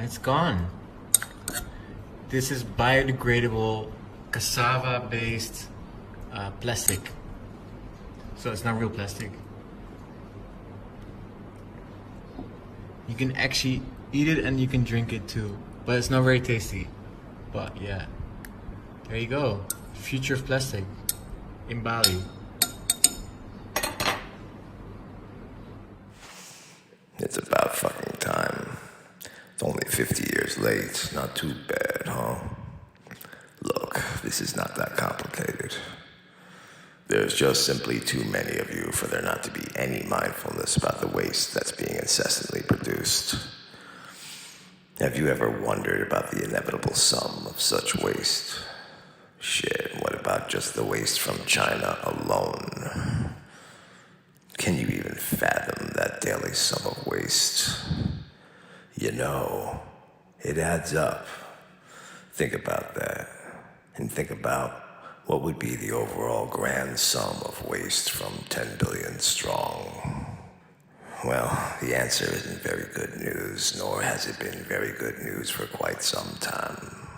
and it's gone. This is biodegradable cassava-based plastic. So it's not real plastic. You can actually eat it and you can drink it too, but it's not very tasty. But yeah, there you go. Future of plastic in Bali. It's about fucking time. It's only 50 years late. Not too bad, huh? Look, this is not that complicated. There's just simply too many of you for there not to be any mindfulness about the waste that's being incessantly produced. Have you ever wondered about the inevitable sum of such waste? Shit, what about just the waste from China alone? Can you even fathom that daily sum of waste? You know, it adds up. Think about that. And think about what would be the overall grand sum of waste from 10 billion strong. Well, the answer isn't very good news, nor has it been very good news for quite some time.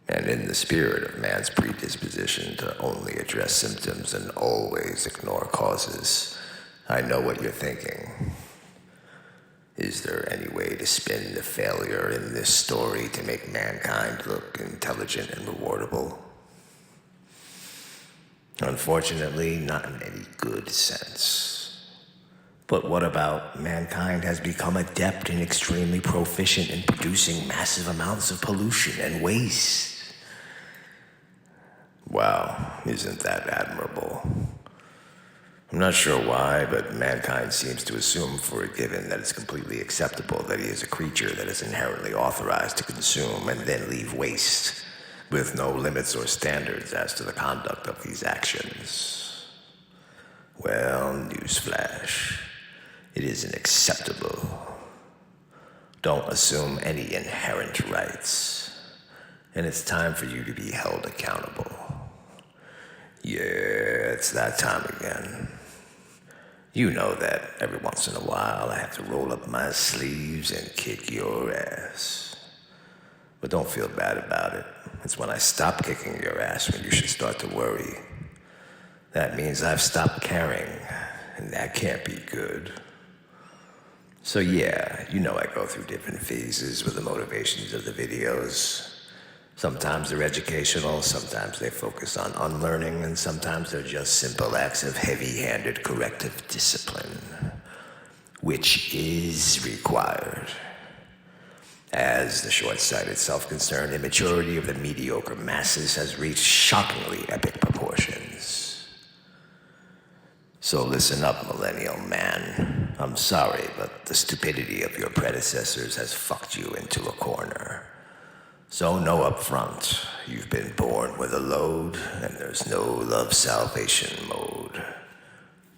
And in the spirit of man's predisposition to only address symptoms and always ignore causes, I know what you're thinking. Is there any way to spin the failure in this story to make mankind look intelligent and rewardable? Unfortunately, not in any good sense. But what about mankind has become adept and extremely proficient in producing massive amounts of pollution and waste? Wow, isn't that admirable? I'm not sure why, but mankind seems to assume for a given that it's completely acceptable that he is a creature that is inherently authorized to consume and then leave waste, with no limits or standards as to the conduct of these actions. Well, newsflash, it isn't acceptable. Don't assume any inherent rights, and it's time for you to be held accountable. Yeah, it's that time again. You know that every once in a while I have to roll up my sleeves and kick your ass. But don't feel bad about it. It's when I stop kicking your ass when you should start to worry. That means I've stopped caring, and that can't be good. So yeah, you know I go through different phases with the motivations of the videos. Sometimes they're educational, sometimes they focus on unlearning, and sometimes they're just simple acts of heavy-handed corrective discipline, which is required. As the short-sighted, self-concerned immaturity of the mediocre masses has reached shockingly epic proportions. So listen up, millennial man. I'm sorry, but the stupidity of your predecessors has fucked you into a corner. So know up front, you've been born with a load, and there's no love salvation mode.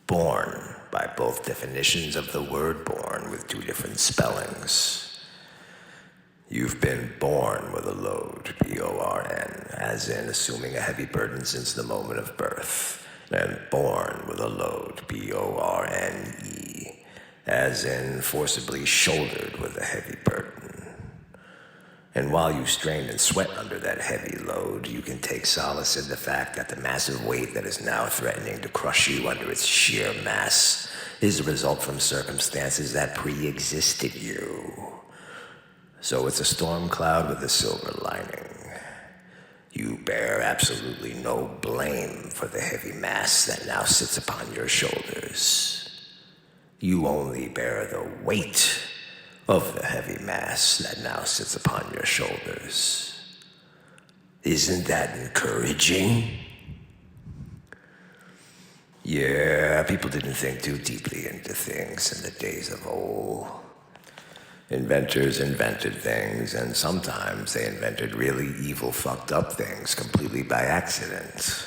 Born, by both definitions of the word born with two different spellings. You've been born with a load, B-O-R-N, as in assuming a heavy burden since the moment of birth, and born with a load, B-O-R-N-E, as in forcibly shouldered with a heavy burden. And while you strain and sweat under that heavy load, you can take solace in the fact that the massive weight that is now threatening to crush you under its sheer mass is a result from circumstances that pre-existed you. So it's a storm cloud with a silver lining. You bear absolutely no blame for the heavy mass that now sits upon your shoulders. You only bear the weight of the heavy mass that now sits upon your shoulders. Isn't that encouraging? Yeah, people didn't think too deeply into things in the days of old. Inventors invented things, and sometimes they invented really evil, fucked up things completely by accident.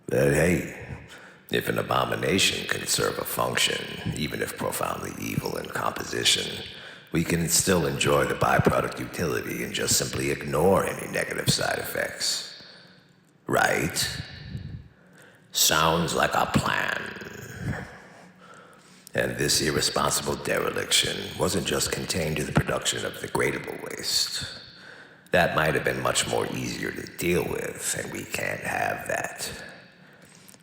But hey, if an abomination can serve a function, even if profoundly evil in composition, we can still enjoy the byproduct utility and just simply ignore any negative side effects. Right? Sounds like a plan. And this irresponsible dereliction wasn't just contained to the production of degradable waste. That might have been much more easier to deal with, and we can't have that.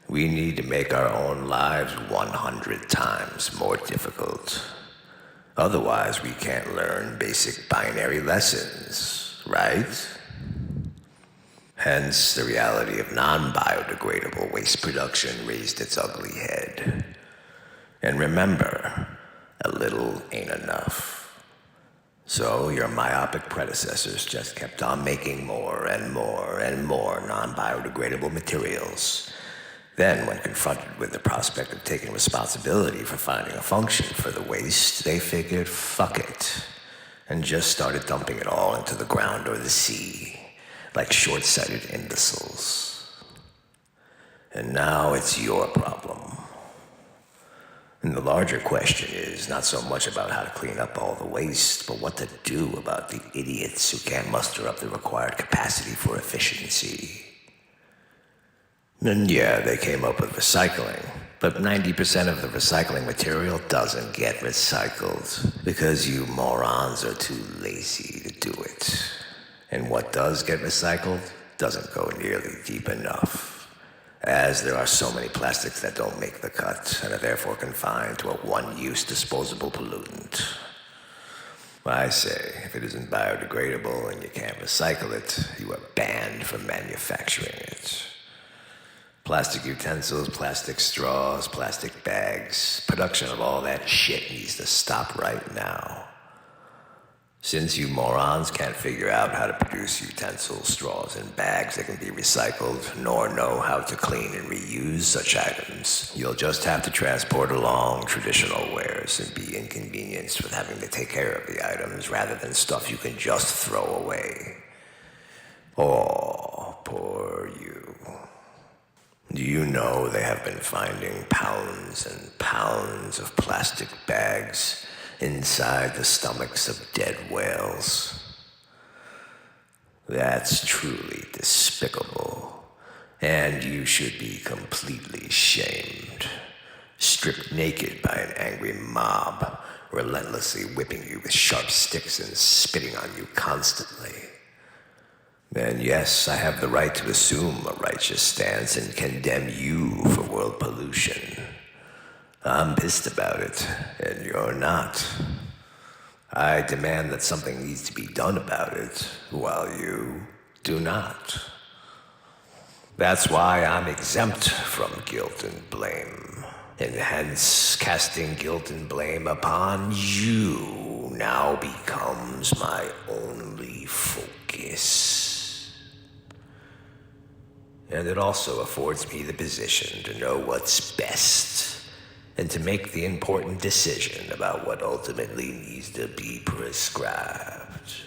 We need to make our own lives 100 times more difficult. Otherwise, we can't learn basic binary lessons, right? Hence, the reality of non-biodegradable waste production raised its ugly head. And remember, a little ain't enough. So your myopic predecessors just kept on making more and more and more non-biodegradable materials. Then, when confronted with the prospect of taking responsibility for finding a function for the waste, they figured, fuck it, and just started dumping it all into the ground or the sea, like short-sighted imbeciles. And now it's your problem. And the larger question is not so much about how to clean up all the waste, but what to do about the idiots who can't muster up the required capacity for efficiency. And yeah, they came up with recycling, but 90% of the recycling material doesn't get recycled because you morons are too lazy to do it. And what does get recycled doesn't go nearly deep enough, as there are so many plastics that don't make the cut and are therefore confined to a one-use disposable pollutant. I say, if it isn't biodegradable and you can't recycle it, you are banned from manufacturing it. Plastic utensils, plastic straws, plastic bags, production of all that shit needs to stop right now. Since you morons can't figure out how to produce utensils, straws, and bags that can be recycled, nor know how to clean and reuse such items, you'll just have to transport along traditional wares and be inconvenienced with having to take care of the items rather than stuff you can just throw away. Oh, poor you. Do you know they have been finding pounds and pounds of plastic bags inside the stomachs of dead whales? That's truly despicable, and you should be completely shamed. Stripped naked by an angry mob, relentlessly whipping you with sharp sticks and spitting on you constantly. And yes, I have the right to assume a righteous stance and condemn you for world pollution. I'm pissed about it, and you're not. I demand that something needs to be done about it, while you do not. That's why I'm exempt from guilt and blame, and hence casting guilt and blame upon you now becomes my only focus. And it also affords me the position to know what's best and to make the important decision about what ultimately needs to be prescribed.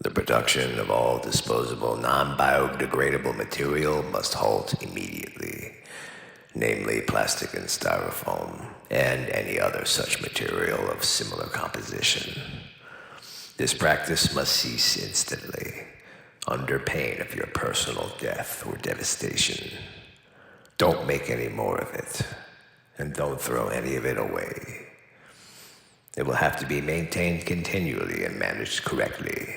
The production of all disposable, non-biodegradable material must halt immediately, namely plastic and styrofoam, and any other such material of similar composition. This practice must cease instantly, under pain of your personal death or devastation. Don't make any more of it, and don't throw any of it away. It will have to be maintained continually and managed correctly.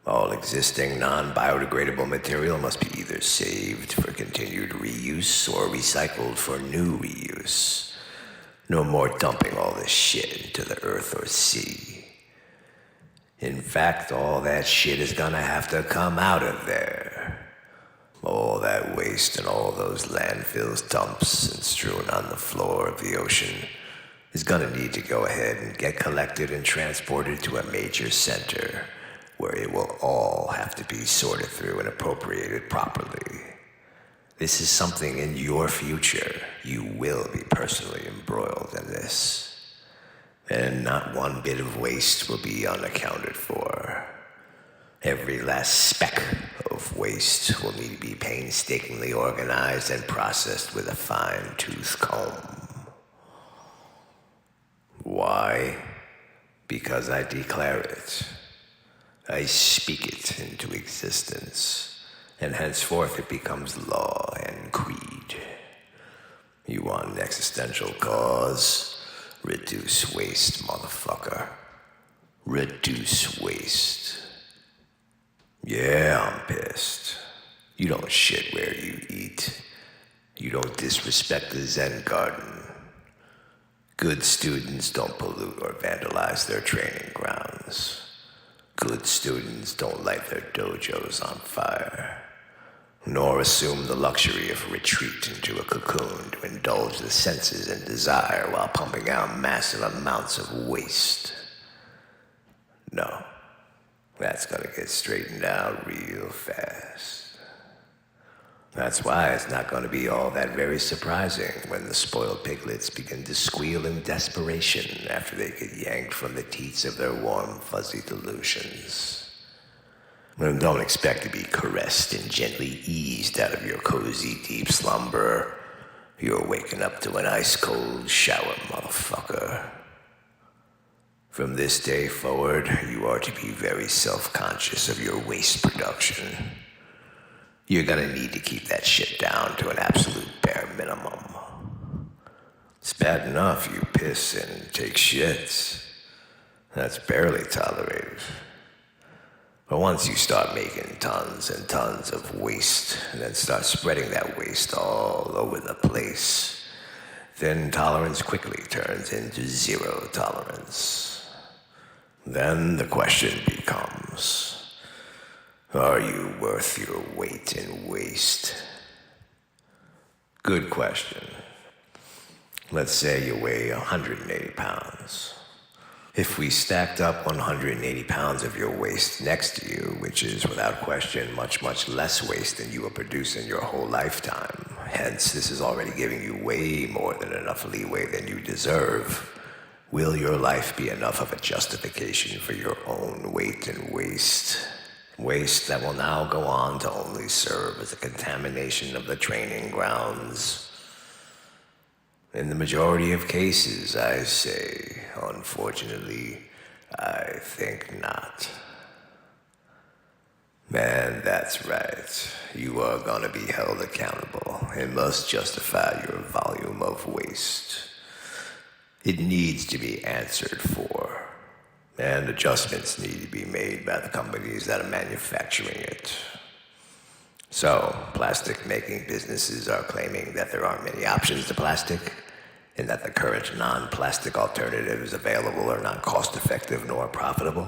All existing non-biodegradable material must be either saved for continued reuse or recycled for new reuse. No more dumping all this shit into the earth or sea. In fact, all that shit is gonna have to come out of there. All that waste and all those landfills, dumps, and strewn on the floor of the ocean is gonna need to go ahead and get collected and transported to a major center where it will all have to be sorted through and appropriated properly. This is something in your future. You will be personally embroiled in this. And not one bit of waste will be unaccounted for. Every last speck of waste will need to be painstakingly organized and processed with a fine-tooth comb. Why? Because I declare it. I speak it into existence, and henceforth it becomes law and creed. You want an existential cause? Reduce waste, motherfucker. Reduce waste. Yeah, I'm pissed. You don't shit where you eat. You don't disrespect the Zen garden. Good students don't pollute or vandalize their training grounds. Good students don't light their dojos on fire, nor assume the luxury of retreat into a cocoon to indulge the senses and desire while pumping out massive amounts of waste. No, that's gonna get straightened out real fast. That's why it's not going to be all that very surprising when the spoiled piglets begin to squeal in desperation after they get yanked from the teats of their warm, fuzzy delusions. And don't expect to be caressed and gently eased out of your cozy, deep slumber. You're waking up to an ice-cold shower, motherfucker. From this day forward, you are to be very self-conscious of your waste production. You're gonna need to keep that shit down to an absolute bare minimum. It's bad enough you piss and take shits. That's barely tolerated. But once you start making tons and tons of waste, and then start spreading that waste all over the place, then tolerance quickly turns into zero tolerance. Then the question becomes, are you worth your weight in waste? Good question. Let's say you weigh 180 pounds. If we stacked up 180 pounds of your waste next to you, which is without question much, much less waste than you will produce in your whole lifetime, hence this is already giving you way more than enough leeway than you deserve, will your life be enough of a justification for your own weight in waste? Waste that will now go on to only serve as a contamination of the training grounds. In the majority of cases, I say, unfortunately, I think not. Man, that's right. You are gonna be held accountable and must justify your volume of waste. It needs to be answered for. And adjustments need to be made by the companies that are manufacturing it. So, plastic-making businesses are claiming that there aren't many options to plastic, and that the current non-plastic alternatives available are not cost-effective nor profitable.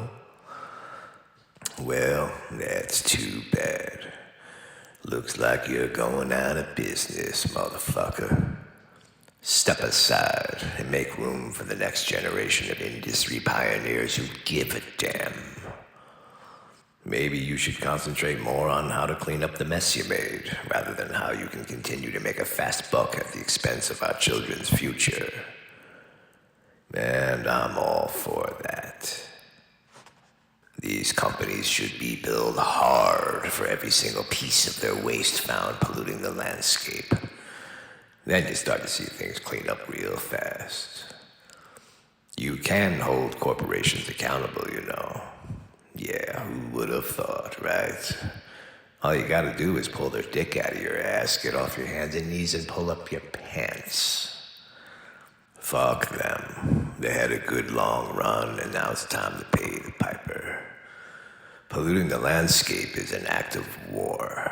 Well, that's too bad. Looks like you're going out of business, motherfucker. Step aside and make room for the next generation of industry pioneers who give a damn. Maybe you should concentrate more on how to clean up the mess you made, rather than how you can continue to make a fast buck at the expense of our children's future. And I'm all for that. These companies should be billed hard for every single piece of their waste found polluting the landscape. Then you start to see things clean up real fast. You can hold corporations accountable, you know. Yeah, who would have thought, right? All you gotta do is pull their dick out of your ass, get off your hands and knees, and pull up your pants. Fuck them. They had a good long run, and now it's time to pay the piper. Polluting the landscape is an act of war.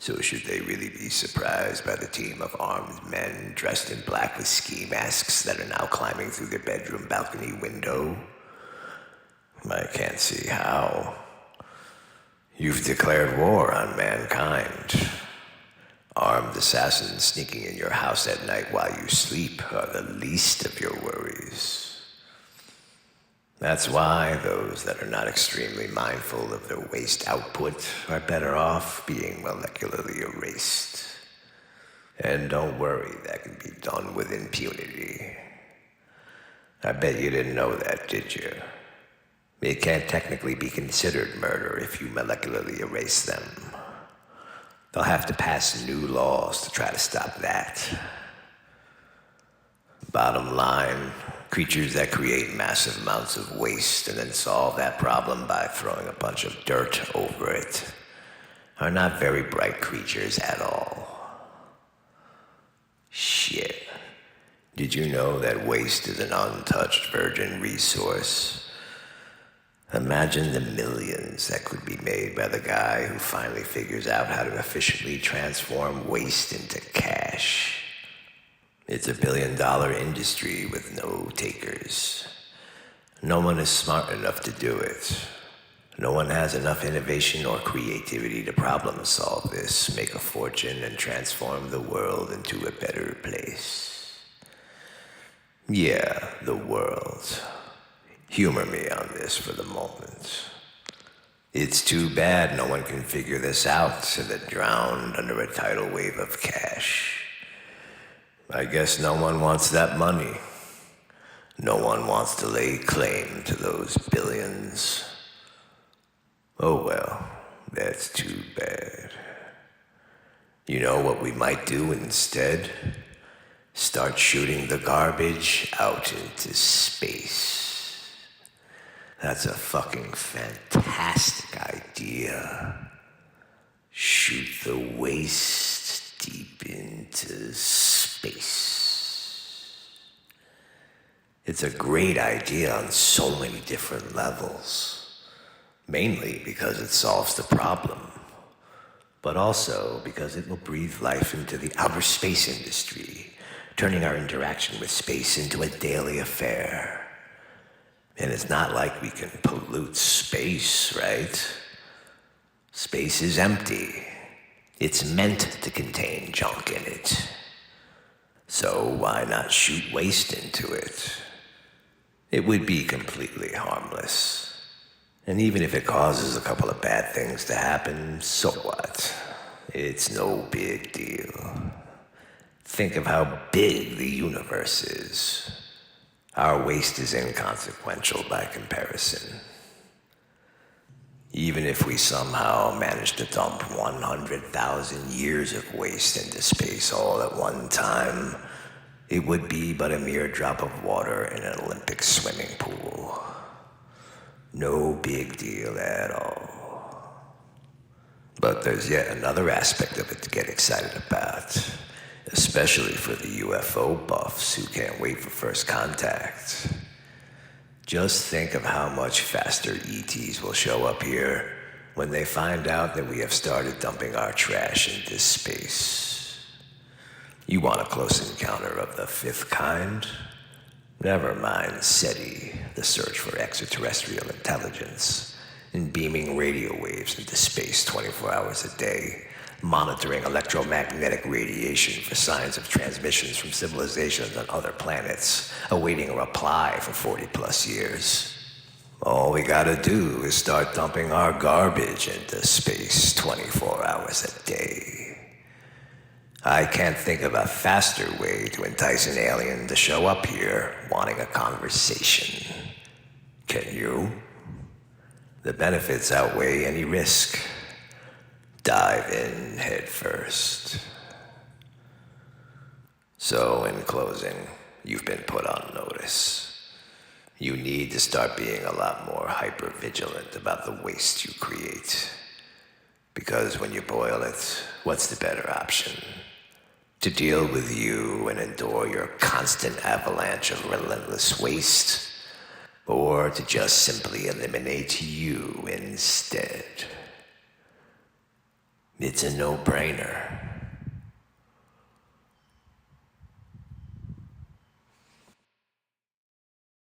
So should they really be surprised by the team of armed men dressed in black with ski masks that are now climbing through their bedroom balcony window? I can't see how. You've declared war on mankind. Armed assassins sneaking in your house at night while you sleep are the least of your worries. That's why those that are not extremely mindful of their waste output are better off being molecularly erased. And don't worry, that can be done with impunity. I bet you didn't know that, did you? It can't technically be considered murder if you molecularly erase them. They'll have to pass new laws to try to stop that. Bottom line, creatures that create massive amounts of waste and then solve that problem by throwing a bunch of dirt over it are not very bright creatures at all. Shit. Did you know that waste is an untouched virgin resource? Imagine the millions that could be made by the guy who finally figures out how to efficiently transform waste into cash. It's a billion-dollar industry with no takers. No one is smart enough to do it. No one has enough innovation or creativity to problem solve this, make a fortune, and transform the world into a better place. Yeah, the world. Humor me on this for the moment. It's too bad no one can figure this out, so they're drowned under a tidal wave of cash. I guess no one wants that money. No one wants to lay claim to those billions. Oh well, that's too bad. You know what we might do instead? Start shooting the garbage out into space. That's a fucking fantastic idea. Shoot the waste deep into space. It's a great idea on so many different levels. Mainly because it solves the problem, but also because it will breathe life into the outer space industry, turning our interaction with space into a daily affair. And it's not like we can pollute space, right? Space is empty. It's meant to contain junk in it. So why not shoot waste into it? It would be completely harmless. And even if it causes a couple of bad things to happen, so what? It's no big deal. Think of how big the universe is. Our waste is inconsequential by comparison. Even if we somehow manage to dump 100,000 years of waste into space all at one time, it would be but a mere drop of water in an Olympic swimming pool. No big deal at all. But there's yet another aspect of it to get excited about, especially for the UFO buffs who can't wait for first contact. Just think of how much faster ETs will show up here when they find out that we have started dumping our trash into space. You want a close encounter of the fifth kind? Never mind SETI, the search for extraterrestrial intelligence, and beaming radio waves into space 24 hours a day, monitoring electromagnetic radiation for signs of transmissions from civilizations on other planets, awaiting a reply for 40 plus years. All we gotta do is start dumping our garbage into space 24 hours a day. I can't think of a faster way to entice an alien to show up here wanting a conversation. Can you? The benefits outweigh any risk. Dive in head first. So, in closing, you've been put on notice. You need to start being a lot more hyper-vigilant about the waste you create. Because when you boil it, what's the better option? To deal with you and endure your constant avalanche of relentless waste, or to just simply eliminate you instead? It's a no-brainer.